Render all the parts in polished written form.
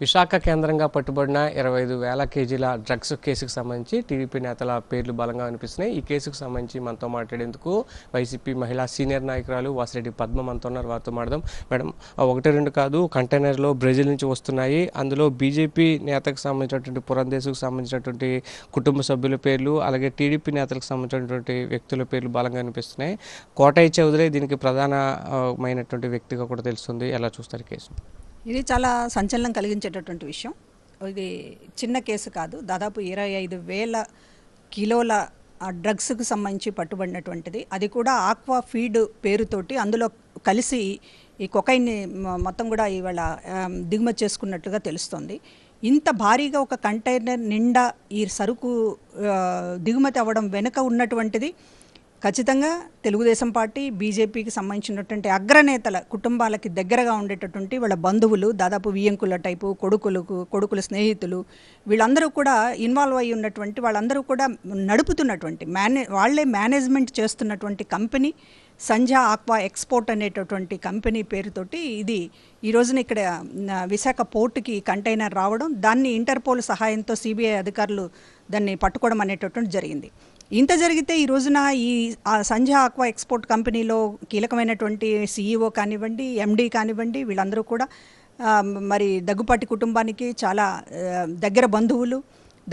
విశాఖ కేంద్రంగా పట్టుబడిన 25,000 కేజీల డ్రగ్స్ కేసుకు సంబంధించి టీడీపీ నేతల పేర్లు బలంగా వినిపిస్తున్నాయి. ఈ కేసుకు సంబంధించి మనతో మాట్లాడేందుకు వైసీపీ మహిళా సీనియర్ నాయకురాలు వాసిరెడ్డి పద్మ మనతో ఉన్నారు. వారితో మాట్లాడదాం. మేడం, 1-2 కాదు, కంటైనర్లో బ్రెజిల్ నుంచి వస్తున్నాయి. అందులో బీజేపీ నేతకు సంబంధించినటువంటి పురంధేశ్కు సంబంధించినటువంటి కుటుంబ సభ్యుల పేర్లు, అలాగే టీడీపీ నేతలకు సంబంధించినటువంటి వ్యక్తుల పేర్లు బలంగా వినిపిస్తున్నాయి. కోటయ్య చౌదరి దీనికి ప్రధానమైనటువంటి వ్యక్తిగా కూడా తెలుస్తుంది. ఎలా చూస్తారు కేసు? ఇది చాలా సంచలనం కలిగించేటటువంటి విషయం. ఇది చిన్న కేసు కాదు. దాదాపు 25,000 కిలోల డ్రగ్స్కు సంబంధించి పట్టుబడినటువంటిది. అది కూడా ఆక్వా ఫీడ్ పేరుతోటి అందులో కలిసి ఈ కొకైన్ని మొత్తం కూడా ఇవాళ దిగుమతి చేసుకున్నట్టుగా తెలుస్తోంది. ఇంత భారీగా ఒక కంటైనర్ నిండా ఈ సరుకు దిగుమతి అవ్వడం వెనుక ఉన్నటువంటిది ఖచ్చితంగా తెలుగుదేశం పార్టీ, బీజేపీకి సంబంధించినటువంటి అగ్రనేతల కుటుంబాలకి దగ్గరగా ఉండేటటువంటి వాళ్ళ బంధువులు, దాదాపు వియ్యంకుల టైపు కొడుకుల స్నేహితులు, వీళ్ళందరూ కూడా ఇన్వాల్వ్ అయ్యి ఉన్నటువంటి వాళ్ళందరూ కూడా నడుపుతున్నటువంటి వాళ్లే మేనేజ్మెంట్ చేస్తున్నటువంటి కంపెనీ సంధ్యా ఆక్వా ఎక్స్పోర్ట్ అనేటటువంటి కంపెనీ పేరుతోటి ఇది ఈ రోజున ఇక్కడ విశాఖ పోర్టుకి కంటైనర్ రావడం, దాన్ని ఇంటర్పోల్ సహాయంతో సిబిఐ అధికారులు దాన్ని పట్టుకోవడం అనేటటువంటి జరిగింది. ఇంత జరిగితే ఈ రోజున ఈ సంధ్యా ఆక్వా ఎక్స్పోర్ట్ కంపెనీలో కీలకమైనటువంటి సీఈఓ కానివ్వండి, ఎండీ కానివ్వండి, వీళ్ళందరూ కూడా మరి దగ్గుపాటి కుటుంబానికి చాలా దగ్గర బంధువులు.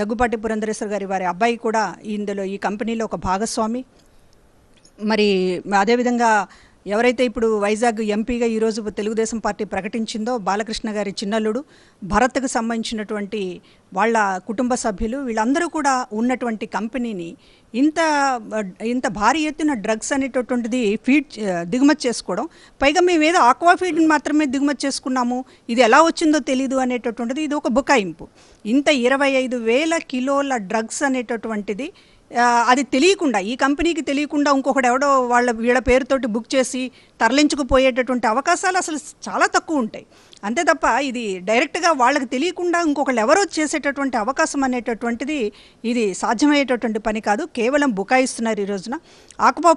దగ్గుపాటి పురంధరేశ్వర్ గారి వారి అబ్బాయి కూడా ఇందులో ఈ కంపెనీలో ఒక భాగస్వామి. మరి అదేవిధంగా ఎవరైతే ఇప్పుడు వైజాగ్ ఎంపీగా ఈరోజు తెలుగుదేశం పార్టీ ప్రకటించిందో బాలకృష్ణ గారి చిన్నల్లుడు భరత్కు సంబంధించినటువంటి వాళ్ళ కుటుంబ సభ్యులు, వీళ్ళందరూ కూడా ఉన్నటువంటి కంపెనీని ఇంత భారీ ఎత్తున డ్రగ్స్ అనేటటువంటిది దిగుమతి చేసుకోవడం, పైగా మేము ఏదో ఆక్వా ఫీడ్ని మాత్రమే దిగుమతి చేసుకున్నాము, ఇది ఎలా వచ్చిందో తెలీదు అనేటటువంటిది ఇది ఒక బుకాయింపు. ఇంత 25,000 కిలోల డ్రగ్స్ అనేటటువంటిది అది తెలియకుండా, ఈ కంపెనీకి తెలియకుండా ఇంకొకటి ఎవడో వీళ్ళ పేరుతోటి బుక్ చేసి తరలించుకుపోయేటటువంటి అవకాశాలు అసలు చాలా తక్కువ ఉంటాయి. అంతే తప్ప ఇది డైరెక్ట్గా వాళ్ళకి తెలియకుండా ఇంకొకళ్ళు ఎవరో చేసేటటువంటి అవకాశం అనేటటువంటిది ఇది సాధ్యమయ్యేటటువంటి పని కాదు. కేవలం బుకాయిస్తున్నారు. ఈ రోజున ఆక్వా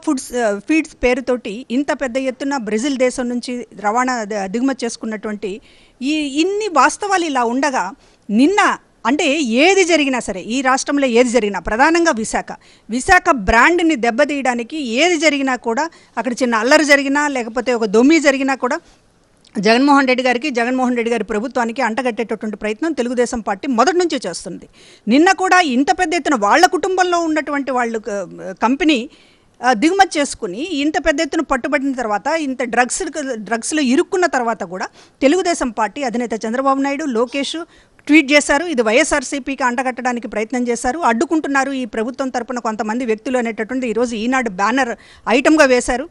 ఫీడ్స్ పేరుతోటి ఇంత పెద్ద ఎత్తున బ్రెజిల్ దేశం నుంచి రవాణా దిగుమతి చేసుకున్నటువంటి ఇన్ని వాస్తవాలు ఇలా ఉండగా నిన్న అంటే ఏది జరిగినా సరే, ఈ రాష్ట్రంలో ఏది జరిగినా, ప్రధానంగా విశాఖ బ్రాండ్ని దెబ్బతీయడానికి ఏది జరిగినా కూడా, అక్కడ చిన్న అల్లరి జరిగినా లేకపోతే ఒక దొమ్మి జరిగినా కూడా జగన్మోహన్ రెడ్డి గారి ప్రభుత్వానికి అంటగట్టేటటువంటి ప్రయత్నం తెలుగుదేశం పార్టీ మొదటి నుంచే చేస్తుంది. నిన్న కూడా ఇంత పెద్ద ఎత్తున వాళ్ళ కుటుంబంలో ఉన్నటువంటి వాళ్ళు కంపెనీ దిగుమతి చేసుకుని ఇంత పెద్ద ఎత్తున పట్టుబడిన తర్వాత, ఇంత డ్రగ్స్లో ఇరుక్కున్న తర్వాత కూడా తెలుగుదేశం పార్టీ అధినేత చంద్రబాబు నాయుడు, లోకేష్ ట్వీట్ చేశారు. ఇది వైఎస్ఆర్సీపీకి అంటగట్టడానికి ప్రయత్నం చేశారు, అడ్డుకుంటున్నారు ఈ ప్రభుత్వం తరపున కొంతమంది వ్యక్తులు అనేటటువంటి ఈరోజు ఈనాడు బ్యానర్ ఐటమ్గా వేశారు.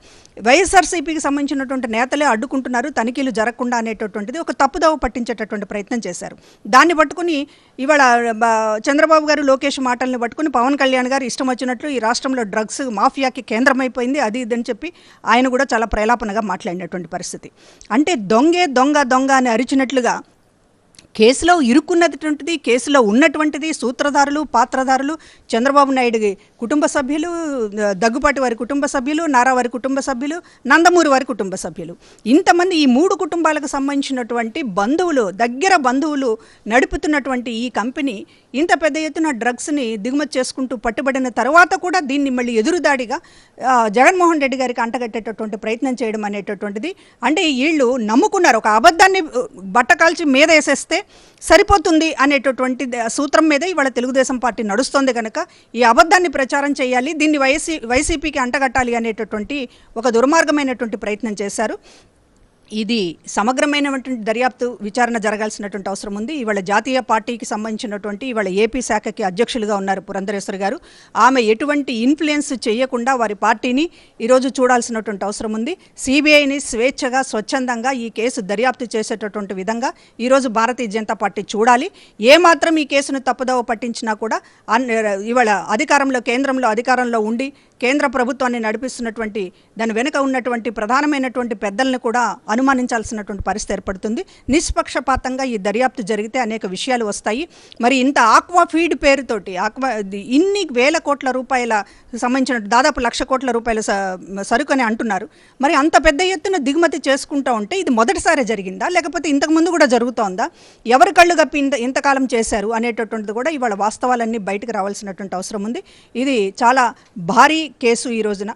వైఎస్ఆర్సీపీకి సంబంధించినటువంటి నేతలే అడ్డుకుంటున్నారు, తనిఖీలు జరగకుండా అనేటటువంటిది ఒక తప్పుదోవ పట్టించేటటువంటి ప్రయత్నం చేశారు. దాన్ని పట్టుకుని ఇవాళ చంద్రబాబు గారు, లోకేష్ మాటల్ని పట్టుకుని పవన్ కళ్యాణ్ గారు ఇష్టం వచ్చినట్లు ఈ రాష్ట్రంలో డ్రగ్స్ మాఫియాకి కేంద్రమైపోయింది అది ఇదని చెప్పి ఆయన కూడా చాలా ప్రలాపనగా మాట్లాడినటువంటి పరిస్థితి. అంటే దొంగ అని అరిచినట్లుగా కేసులో ఇరుక్కున్నటువంటిది, కేసులో ఉన్నటువంటిది సూత్రధారులు, పాత్రధారులు చంద్రబాబు నాయుడు కుటుంబ సభ్యులు, దగ్గుపాటి వారి కుటుంబ సభ్యులు, నారా వారి కుటుంబ సభ్యులు, నందమూరి వారి కుటుంబ సభ్యులు, ఇంతమంది ఈ 3 కుటుంబాలకు సంబంధించినటువంటి దగ్గర బంధువులు నడుపుతున్నటువంటి ఈ కంపెనీ ఇంత పెద్ద ఎత్తున డ్రగ్స్ని దిగుమతి చేసుకుంటూ పట్టుబడిన తర్వాత కూడా దీన్ని మళ్ళీ ఎదురుదాడిగా జగన్మోహన్ రెడ్డి గారికి అంటగట్టేటటువంటి ప్రయత్నం చేయడం అనేటటువంటిది, అంటే వీళ్ళు నమ్ముకున్నారు ఒక అబద్ధాన్ని బట్టకాల్చి మీద వేసేస్తే సరిపోతుంది అనేటటువంటి సూత్రం మీద ఇవాళ తెలుగుదేశం పార్టీ నడుస్తోంది కనుక ఈ అబద్ధాన్ని ప్రచారం చేయాలి, దీన్ని వైసీపీకి అంటగట్టాలి అనేటటువంటి ఒక దుర్మార్గమైనటువంటి ప్రయత్నం చేశారు. ఇది సమగ్రమైనటువంటి దర్యాప్తు విచారణ జరగాల్సినటువంటి అవసరం ఉంది. ఇవాళ జాతీయ పార్టీకి సంబంధించినటువంటి ఇవాళ ఏపీ శాఖకి అధ్యక్షులుగా ఉన్నారు పురంధరేశ్వరి గారు. ఆమె ఎటువంటి ఇన్ఫ్లుయెన్స్ చేయకుండా వారి పార్టీని ఈరోజు చూడాల్సినటువంటి అవసరం ఉంది. సిబిఐని స్వేచ్ఛగా, స్వచ్ఛందంగా ఈ కేసు దర్యాప్తు చేసేటటువంటి విధంగా ఈరోజు భారతీయ జనతా పార్టీ చూడాలి. ఏమాత్రం ఈ కేసును తప్పుదోవ పట్టించినా కూడా ఇవాళ కేంద్రంలో అధికారంలో ఉండి కేంద్ర ప్రభుత్వాన్ని నడిపిస్తున్నటువంటి దాని వెనుక ఉన్నటువంటి ప్రధానమైనటువంటి పెద్దల్ని కూడా అనుమానించాల్సినటువంటి పరిస్థితి ఏర్పడుతుంది. నిష్పక్షపాతంగా ఈ దర్యాప్తు జరిగితే అనేక విషయాలు వస్తాయి. మరి ఇంత ఆక్వా ఫీడ్ పేరుతోటి ఇన్ని వేల కోట్ల రూపాయల సంబంధించిన దాదాపు 1,00,000 కోట్ల రూపాయల సరుకు అని అంటున్నారు. మరి అంత పెద్ద ఎత్తున దిగుమతి చేసుకుంటూ ఉంటే ఇది మొదటిసారి జరిగిందా, లేకపోతే ఇంతకుముందు కూడా జరుగుతోందా, ఎవరి కళ్ళు గప్పి ఇంతకాలం చేశారు అనేటటువంటిది కూడా ఇవాళ వాస్తవాలన్నీ బయటకు రావాల్సినటువంటి అవసరం ఉంది. ఇది చాలా భారీ కేసు. ఈ రోజున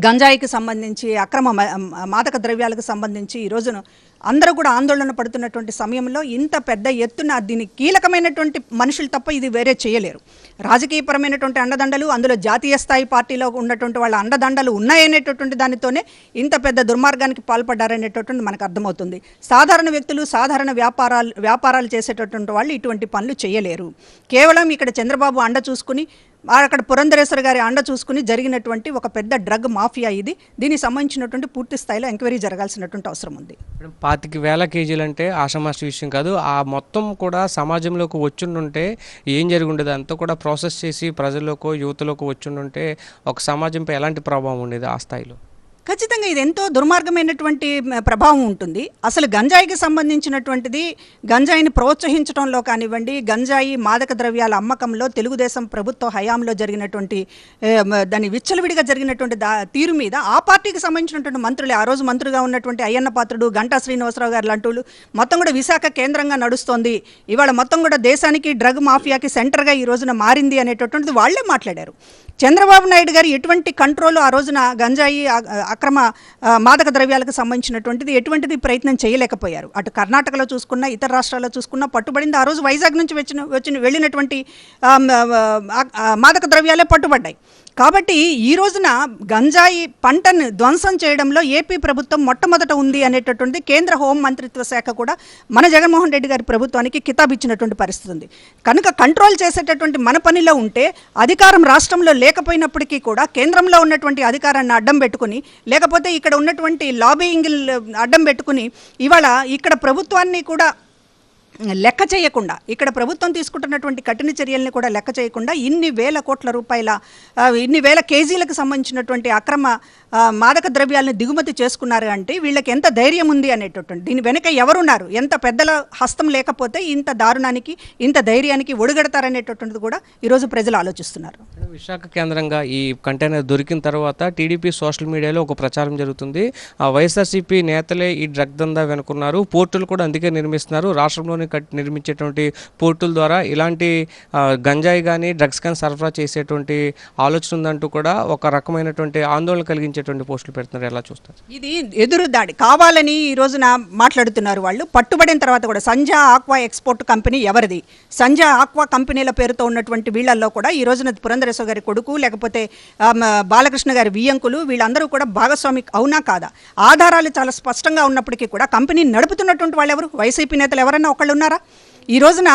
గంజాయికి సంబంధించి అక్రమ మాదక ద్రవ్యాలకు సంబంధించి ఈ రోజున అందరూ కూడా ఆందోళన పడుతున్నటువంటి సమయంలో ఇంత పెద్ద ఎత్తున దీని కీలకమైనటువంటి మనుషులు తప్ప ఇది వేరే చేయలేరు. రాజకీయపరమైనటువంటి అండదండలు, అందులో జాతీయ స్థాయి పార్టీలో ఉన్నటువంటి వాళ్ళ అండదండలు ఉన్నాయనేటటువంటి దానితోనే ఇంత పెద్ద దుర్మార్గానికి పాల్పడ్డారనేటటువంటి మనకు అర్థమవుతుంది. సాధారణ వ్యక్తులు, సాధారణ వ్యాపారాలు చేసేటటువంటి వాళ్ళు ఇటువంటి పనులు చేయలేరు. కేవలం ఇక్కడ చంద్రబాబు అండ చూసుకుని, అక్కడ పురంధరేశ్వర గారి అండ చూసుకుని జరిగినటువంటి ఒక పెద్ద డ్రగ్ మాఫియా ఇది. దీనికి సంబంధించినటువంటి పూర్తి స్థాయిలో ఎంక్వైరీ జరగాల్సినటువంటి అవసరం ఉంది. 25,000 కేజీలు అంటే ఆషామాషి విషయం కాదు. ఆ మొత్తం కూడా సమాజంలోకి వచ్చుండుంటే ఏం జరిగి ఉండేది, అంతా కూడా ప్రాసెస్ చేసి ప్రజల్లోకి, యువతలోకి వచ్చుండుంటే ఒక సమాజంపై ఎలాంటి ప్రభావం ఉండేది ఆ స్థాయిలో? ఖచ్చితంగా ఇది ఎంతో దుర్మార్గమైనటువంటి ప్రభావం ఉంటుంది. అసలు గంజాయికి సంబంధించినటువంటిది, గంజాయిని ప్రోత్సహించడంలో కానివ్వండి, గంజాయి మాదక ద్రవ్యాల అమ్మకంలో తెలుగుదేశం ప్రభుత్వ హయాంలో జరిగినటువంటి దాన్ని విచ్చలవిడిగా జరిగినటువంటి తీరు మీద ఆ పార్టీకి సంబంధించినటువంటి మంత్రులే, ఆ రోజు మంత్రులుగా ఉన్నటువంటి అయ్యన్న పాత్రుడు, గంటా శ్రీనివాసరావు గారు లాంటి మొత్తం కూడా విశాఖ కేంద్రంగా నడుస్తోంది, ఇవాళ మొత్తం కూడా దేశానికి డ్రగ్ మాఫియాకి సెంటర్గా ఈ రోజున మారింది అనేటటువంటిది వాళ్లే మాట్లాడారు. చంద్రబాబు నాయుడు గారు ఎటువంటి కంట్రోల్ ఆ రోజున గంజాయి అక్రమ మాదక ద్రవ్యాలకు సంబంధించినటువంటిది ఎటువంటిది ప్రయత్నం చేయలేకపోయారు. అటు కర్ణాటకలో చూసుకున్నా, ఇతర రాష్ట్రాల్లో చూసుకున్నా పట్టుబడింది. ఆ రోజు వైజాగ్ నుంచి వెళ్ళినటువంటి మాదక ద్రవ్యాలే పట్టుబడ్డాయి. కాబట్టి ఈ రోజున గంజాయి పంటను ధ్వంసం చేయడంలో ఏపీ ప్రభుత్వం మొట్టమొదట ఉంది అనేటటువంటి కేంద్ర హోం మంత్రిత్వ శాఖ కూడా మన జగన్మోహన్ రెడ్డి గారి ప్రభుత్వానికి కితాబ్ ఇచ్చినటువంటి పరిస్థితి ఉంది. కనుక కంట్రోల్ చేసేటటువంటి మన పనిలో ఉంటే, అధికారం రాష్ట్రంలో లేకపోయినప్పటికీ కూడా కేంద్రంలో ఉన్నటువంటి అధికారాన్ని అడ్డం పెట్టుకుని, లేకపోతే ఇక్కడ ఉన్నటువంటి లాబియింగ్ అడ్డం పెట్టుకుని ఇవాళ ఇక్కడ ప్రభుత్వాన్ని కూడా లెక్క చేయకుండా, ఇక్కడ ప్రభుత్వం తీసుకుంటున్నటువంటి కఠిన చర్యల్ని కూడా లెక్క చేయకుండా ఇన్ని వేల కోట్ల రూపాయల, ఇన్ని వేల కేజీలకు సంబంధించినటువంటి అక్రమ మాదక ద్రవ్యాలను దిగుమతి చేసుకున్నారు అంటే వీళ్ళకి ఎంత ధైర్యం ఉంది అనేటటువంటి, దీని వెనుక ఎవరున్నారు, ఎంత పెద్దల హస్తం లేకపోతే ఇంత దారుణానికి, ఇంత ధైర్యానికి ఒడిగడతారనేటటువంటిది కూడా ఈరోజు ప్రజలు ఆలోచిస్తున్నారు. విశాఖ కేంద్రంగా ఈ కంటైనర్ దొరికిన తర్వాత టీడీపీ సోషల్ మీడియాలో ఒక ప్రచారం జరుగుతుంది. వైఎస్ఆర్సీపీ నేతలే ఈ డ్రగ్ దందా వెనుకున్నారు, పోర్టులు కూడా అందుకే నిర్మిస్తున్నారు, రాష్ట్రంలోని నిర్మించేటువంటి పోర్టుల ద్వారా ఇలాంటి గంజాయి కానీ డ్రగ్స్ కానీ సరఫరా చేసేటువంటి ఆలోచన ఉందంటూ కూడా ఒక రకమైనటువంటి ఆందోళన కలిగించేటువంటి పోస్టులు పెడుతున్నారు. ఎలా చూస్తారు? ఇది ఎదురు దాడి కావాలని ఈ రోజున మాట్లాడుతున్నారు వాళ్ళు. పట్టుబడిన తర్వాత కూడా సంజా ఆక్వా ఎక్స్పోర్ట్ కంపెనీ ఎవరిది, సంజా ఆక్వా కంపెనీల పేరుతో ఉన్నటువంటి వీళ్ళల్లో కూడా ఈ రోజున పురంధరేశ్వర గారి కొడుకు, లేకపోతే బాలకృష్ణ గారి వియ్యంకులు, వీళ్ళందరూ కూడా భాగస్వామి అవునా కాదా? ఆధారాలు చాలా స్పష్టంగా ఉన్నప్పటికీ కూడా కంపెనీ నడుపుతున్నటువంటి వాళ్ళు ఎవరు? వైసీపీ నేతలు ఎవరన్నా ఒకళ్ళు ఉన్నారా? ఈ రోజున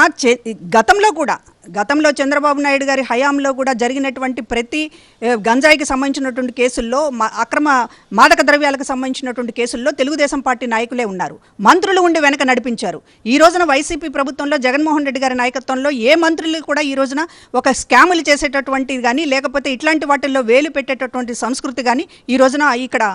గతంలో చంద్రబాబు నాయుడు గారి హయాంలో కూడా జరిగినటువంటి ప్రతి గంజాయికి సంబంధించినటువంటి కేసుల్లో, అక్రమ మాదక ద్రవ్యాలకు సంబంధించినటువంటి కేసుల్లో తెలుగుదేశం పార్టీ నాయకులే ఉన్నారు, మంత్రులు ఉండి వెనక నడిపించారు. ఈ రోజున వైసీపీ ప్రభుత్వంలో జగన్మోహన్ రెడ్డి గారి నాయకత్వంలో ఏ మంత్రులు కూడా ఈ రోజున ఒక స్కాములు చేసేటటువంటిది కానీ, లేకపోతే ఇట్లాంటి వాటిల్లో వేలు పెట్టేటటువంటి సంస్కృతి కానీ ఈ రోజున ఇక్కడ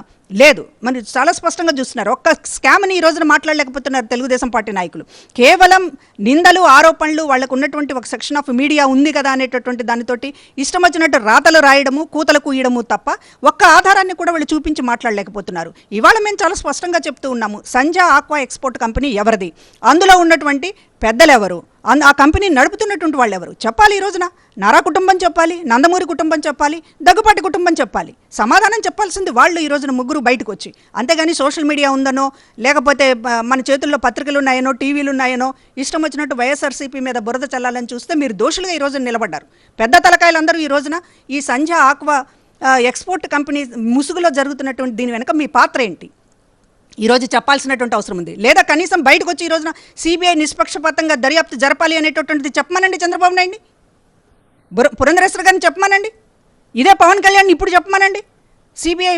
లేదు. మరి చాలా స్పష్టంగా చూస్తున్నారు. ఒక్క స్కామ్ని ఈ రోజున మాట్లాడలేకపోతున్నారు తెలుగుదేశం పార్టీ నాయకులు. కేవలం నిందలు, ఆరోపణలు, వాళ్ళకు ఉన్నటువంటి ఒక సెక్షన్ ఆఫ్ మీడియా ఉంది కదా అనేటటువంటి దానితోటి ఇష్టం వచ్చినట్టు రాతలు రాయడము, కూతలు కూయడము తప్ప ఒక్క ఆధారాన్ని కూడా వాళ్ళు చూపించి మాట్లాడలేకపోతున్నారు. ఇవాళ మేము చాలా స్పష్టంగా చెప్తూ ఉన్నాము, సంజా ఆక్వా ఎక్స్పోర్ట్ కంపెనీ ఎవరిది, అందులో ఉన్నటువంటి పెద్దలెవరు, ఆ కంపెనీ నడుపుతున్నటువంటి వాళ్ళు ఎవరు చెప్పాలి. ఈ రోజున నారా కుటుంబం చెప్పాలి, నందమూరి కుటుంబం చెప్పాలి, దగ్గుపాటి కుటుంబం చెప్పాలి. సమాధానం చెప్పాల్సింది వాళ్ళు ఈ రోజున ముగ్గురు బయటకు వచ్చి. అంతేగాని సోషల్ మీడియా ఉందనో, లేకపోతే మన చేతుల్లో పత్రికలు ఉన్నాయనో, టీవీలు ఉన్నాయనో ఇష్టం వచ్చినట్టు వైఎస్ఆర్సీపీ మీద బురద చల్లాలని చూస్తే మీరు దోషులుగా ఈ రోజున నిలబడ్డారు. పెద్ద తలకాయలందరూ ఈ రోజున ఈ సంజా ఆక్వా ఎక్స్పోర్ట్ కంపెనీ ముసుగులో జరుగుతున్నటువంటి దీని వెనక మీ పాత్ర ఏంటి ఈరోజు చెప్పాల్సినటువంటి అవసరం ఉంది. లేదా కనీసం బయటకు వచ్చి ఈ రోజున సిబిఐ నిష్పక్షపాతంగా దర్యాప్తు జరపాలి అనేటటువంటిది చెప్పమనండి చంద్రబాబు నాయుడిని, పురంధరేశ్వర గారిని చెప్పమనండి, ఇదే పవన్ కళ్యాణ్ ఇప్పుడు చెప్పమనండి. సిబిఐ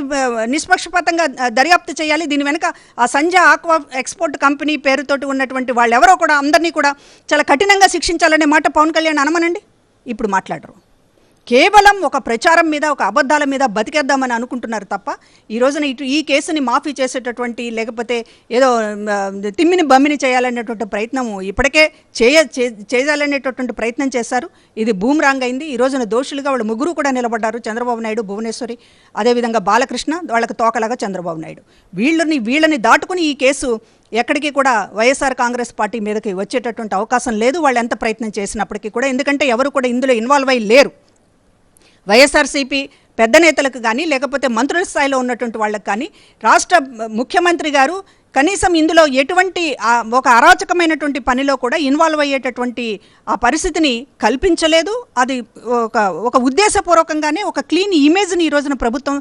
నిష్పక్షపాతంగా దర్యాప్తు చేయాలి, దీని వెనుక ఆ సంజా ఆక్వా ఎక్స్పోర్ట్ కంపెనీ పేరుతోటి ఉన్నటువంటి వాళ్ళు ఎవరో కూడా అందరినీ కూడా చాలా కఠినంగా శిక్షించాలనే మాట పవన్ కళ్యాణ్ అనమనండి. ఇప్పుడు మాట్లాడరు. కేవలం ఒక ప్రచారం మీద, ఒక అబద్ధాల మీద బతికేద్దామని అనుకుంటున్నారు తప్ప ఈ రోజున ఈ కేసుని మాఫీ చేసేటటువంటి, లేకపోతే ఏదో తిమ్మిని బమ్మిని చేయాలనేటువంటి ప్రయత్నం ఇప్పటికే చేయాలనేటటువంటి ప్రయత్నం చేశారు. ఇది బూమ్రాంగ్ అయింది. ఈ రోజున దోషులుగా వాళ్ళు ముగ్గురు కూడా నిలబడ్డారు. చంద్రబాబు నాయుడు, భువనేశ్వరి, అదేవిధంగా బాలకృష్ణ, వాళ్ళకి తోకలాగా చంద్రబాబు నాయుడు. వీళ్ళని దాటుకుని ఈ కేసు ఎక్కడికి కూడా వైఎస్ఆర్ కాంగ్రెస్ పార్టీ మీదకి వచ్చేటటువంటి అవకాశం లేదు, వాళ్ళు ఎంత ప్రయత్నం చేసినప్పటికీ కూడా. ఎందుకంటే ఎవరు కూడా ఇందులో ఇన్వాల్వ్ అయ్యి లేరు. వైఎస్ఆర్సీపీ పెద్ద నేతలకు కానీ, లేకపోతే మంత్రుల స్థాయిలో ఉన్నటువంటి వాళ్ళకి కానీ, రాష్ట్ర ముఖ్యమంత్రి గారు కనీసం ఇందులో ఎటువంటి ఒక అరాచకమైనటువంటి పనిలో కూడా ఇన్వాల్వ్ అయ్యేటటువంటి ఆ పరిస్థితిని కల్పించలేదు. అది ఒక ఉద్దేశపూర్వకంగానే ఒక క్లీన్ ఇమేజ్ని ఈ రోజున ప్రభుత్వం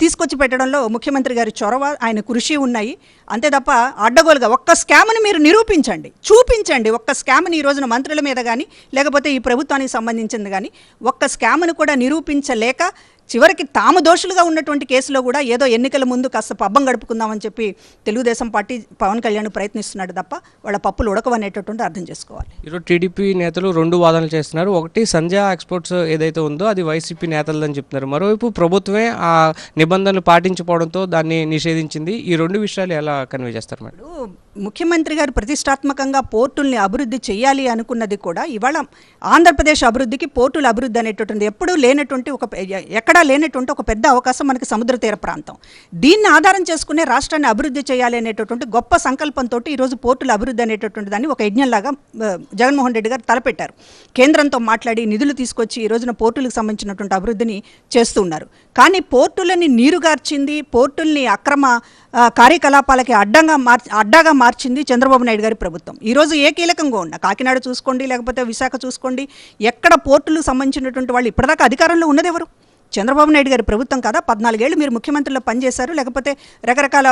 తీసుకొచ్చి పెట్టడంలో ముఖ్యమంత్రి గారి చొరవ, ఆయన కృషి ఉన్నాయి. అంతే తప్ప అడ్డగోలుగా ఒక్క స్కామ్ని మీరు నిరూపించండి, చూపించండి. ఒక్క స్కామ్ని ఈ రోజున మంత్రుల మీద కానీ, లేకపోతే ఈ ప్రభుత్వానికి సంబంధించింది కానీ ఒక్క స్కామ్ను కూడా నిరూపించలేక చివరికి తాము దోషులుగా ఉన్నటువంటి కేసులో కూడా ఏదో ఎన్నికల ముందు కాస్త పబ్బం గడుపుకుందామని చెప్పి తెలుగుదేశం పార్టీ, పవన్ కళ్యాణ్ ప్రయత్నిస్తున్నాడు తప్ప వాళ్ళ పప్పులు ఉడకవనేటటువంటి అర్థం చేసుకోవాలి. ఈరోజు టీడీపీ నేతలు రెండు వాదనలు చేస్తున్నారు. ఒకటి సంధ్యా ఎక్స్పోర్ట్స్ ఏదైతే ఉందో అది వైసీపీ నేతలదని చెప్తున్నారు. మరోవైపు ప్రభుత్వమే ఆ నిబంధనలు పాటించకపోవడంతో దాన్ని నిషేధించింది. ఈ రెండు విషయాలు ఎలా కన్వే చేస్తారు మేడం? ముఖ్యమంత్రి గారు ప్రతిష్టాత్మకంగా పోర్టుల్ని అభివృద్ధి చేయాలి అనుకున్నది కూడా ఇవాళ ఆంధ్రప్రదేశ్ అభివృద్ధికి పోర్టుల అభివృద్ధి అనేటటువంటి ఎప్పుడూ లేనటువంటి ఎక్కడా లేనటువంటి ఒక పెద్ద అవకాశం మనకి సముద్ర తీర ప్రాంతం. దీన్ని ఆధారం చేసుకునే రాష్ట్రాన్ని అభివృద్ధి చేయాలి అనేటటువంటి గొప్ప సంకల్పంతో ఈరోజు పోర్టుల అభివృద్ధి అనేటటువంటి దాన్ని ఒక యజ్ఞంలాగా జగన్మోహన్ రెడ్డి గారు తలపెట్టారు. కేంద్రంతో మాట్లాడి నిధులు తీసుకొచ్చి ఈ రోజున పోర్టులకు సంబంధించినటువంటి అభివృద్ధిని చేస్తూ ఉన్నారు. కానీ పోర్టులని నీరుగార్చింది, పోర్టుల్ని అక్రమ కార్యకలాపాలకి అడ్డాగా మార్చింది చంద్రబాబు నాయుడు గారి ప్రభుత్వం. ఈరోజు ఏ కీలకంగా ఉన్నా కాకినాడ చూసుకోండి, లేకపోతే విశాఖ చూసుకోండి, ఎక్కడ పోర్టులకు సంబంధించినటువంటి వాళ్ళు ఇప్పటిదాకా అధికారంలో ఉన్నది ఎవరు? చంద్రబాబు నాయుడు గారి ప్రభుత్వం కదా. 14 ఏళ్ళు మీరు ముఖ్యమంత్రిలో పనిచేశారు, లేకపోతే రకరకాల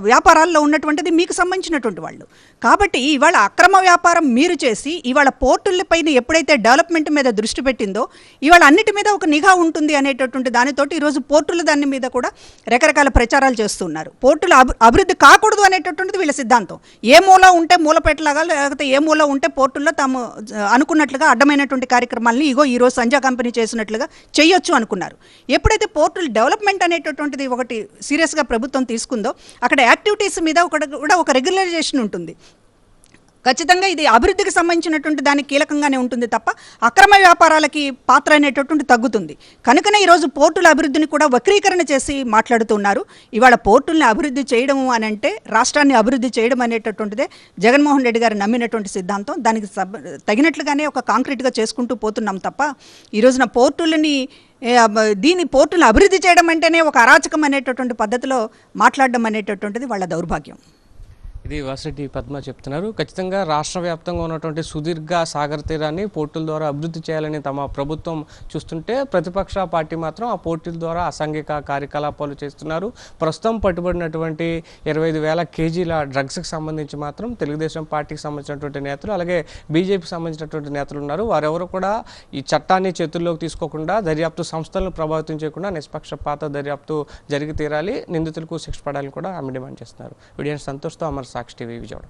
వ్యాపారాల్లో ఉన్నటువంటిది మీకు సంబంధించినటువంటి వాళ్ళు. కాబట్టి ఇవాళ అక్రమ వ్యాపారం మీరు చేసి ఇవాళ పోర్టులపైన ఎప్పుడైతే డెవలప్మెంట్ మీద దృష్టి పెట్టిందో ఇవాళ అన్నిటి మీద ఒక నిఘా ఉంటుంది అనేటటువంటి దానితోటి ఈరోజు పోర్టుల దాని మీద కూడా రకరకాల ప్రచారాలు చేస్తున్నారు. పోర్టుల అభివృద్ధి కాకూడదు అనేటటువంటిది వీళ్ళ సిద్ధాంతం. ఏ మూల ఉంటే మూలపెట్టలాగా, లేకపోతే ఏ మూల ఉంటే పోర్టుల్లో తాము అనుకున్నట్లుగా అడ్డమైనటువంటి కార్యక్రమాలని ఈరోజు సంజా కంపెనీ చేసినట్లుగా చేయొచ్చు అనుకున్నారు. ఎప్పుడైతే పోర్టుల డెవలప్మెంట్ అనేటటువంటిది ఒకటి సీరియస్గా ప్రభుత్వం తీసుకుందో అక్కడ యాక్టివిటీస్ మీద కూడా ఒక రెగ్యులరైజేషన్ ఉంటుంది. ఖచ్చితంగా ఇది అభివృద్ధికి సంబంధించినటువంటి దానికి కీలకంగానే ఉంటుంది తప్ప అక్రమ వ్యాపారాలకి పాత్ర అనేటటువంటి తగ్గుతుంది. కనుకనే ఈరోజు పోర్టుల అభివృద్ధిని కూడా వక్రీకరణ చేసి మాట్లాడుతున్నారు. ఇవాళ పోర్టుల్ని అభివృద్ధి చేయడం అని అంటే రాష్ట్రాన్ని అభివృద్ధి చేయడం అనేటటువంటిదే జగన్మోహన్ రెడ్డి గారు నమ్మినటువంటి సిద్ధాంతం. దానికి తగినట్లుగానే ఒక కాంక్రీట్గా చేసుకుంటూ పోతున్నాం తప్ప ఈ రోజున పోర్టులని పోర్టులను అభివృద్ధి చేయడం అంటేనే ఒక అరాచకం అనేటటువంటి పద్ధతిలో మాట్లాడడం అనేటటువంటిది వాళ్ళ దౌర్భాగ్యం. ఇది వాసిరెడ్డి పద్మ చెప్తున్నారు. ఖచ్చితంగా రాష్ట్ర వ్యాప్తంగా ఉన్నటువంటి సుదీర్ఘ సాగర తీరాన్ని పోర్టుల ద్వారా అభివృద్ధి చేయాలని తమ ప్రభుత్వం చూస్తుంటే ప్రతిపక్ష పార్టీ మాత్రం ఆ పోర్టుల ద్వారా అసాంఘిక కార్యకలాపాలు చేస్తున్నారు. ప్రస్తుతం పట్టుబడినటువంటి 25,000 కేజీల డ్రగ్స్కి సంబంధించి మాత్రం తెలుగుదేశం పార్టీకి సంబంధించినటువంటి నేతలు, అలాగే బీజేపీకి సంబంధించినటువంటి నేతలు ఉన్నారు. వారెవరు కూడా ఈ చట్టాన్ని చేతుల్లోకి తీసుకోకుండా, దర్యాప్తు సంస్థలను ప్రభావితం చేయకుండా నిష్పక్షపాత దర్యాప్తు జరిగి తీరాలి, నిందితులకు శిక్ష పడాలని కూడా ఆమె డిమాండ్ చేస్తున్నారు. వీడియో సంతోష్తో అమర్ సాక్షి టీవీ విజయవాడ.